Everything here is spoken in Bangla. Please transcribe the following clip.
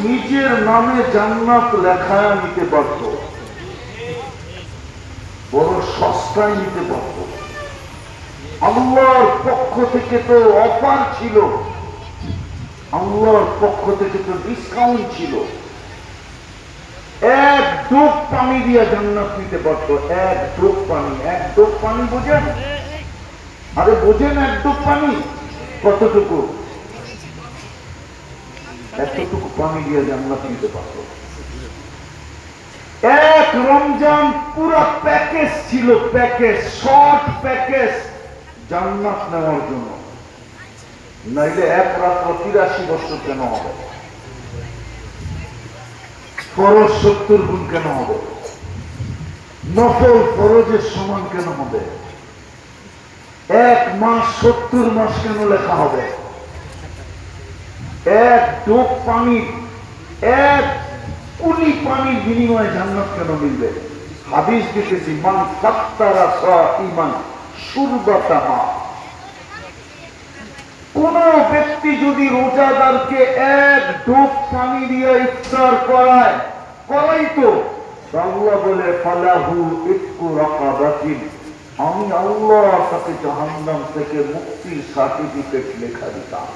নিজের নামে জান্নাত লেখায় নিতে পারত, বড় সস্তায় নিতে পারত। আল্লাহর পক্ষ থেকে তো অফার ছিল, আল্লাহর পক্ষ থেকে তো ডিসকাউন্ট ছিল। এক ডোব পানি দিয়ে জান্নাত নিতে পারত, এক ডোব পানি। এক ডোব পানি বোঝেন? আরে বোঝেন এক ডোব পানি কতটুকু? এতটুকু পানি দিয়ে জান্নাত নিতে পারত। এক রমজান পুরো প্যাকেজ ছিল, প্যাকেজ, শর্ট প্যাকেজ জান্নাত নেওয়ার জন্য। নাইলে এক রাত্র 83 বছর কেন হবে? ফরজ 70 গুণ কেন হবে? নফল ফরজের সমান কেন হবে? এক মাস 70 মাস কেন লেখা হবে? এক ডোব পানির, এক কুলি পানির বিনিময়ে জান্নাত কেন মিলবে? হাদিস দেখেছি, মান ফাত্তারা সাইমান শুরবাতা মা। কোন ব্যক্তি যদি রোজাদারকে এক ডোব পানি দিয়ে ইফতার করাইতো, আল্লাহ বলে ফালাহু ইতকু রাকাবাতিন, আমি আল্লাহ তাকে জাহান্নাম থেকে মুক্তির সার্টিফিকেট লেখা দিতাম।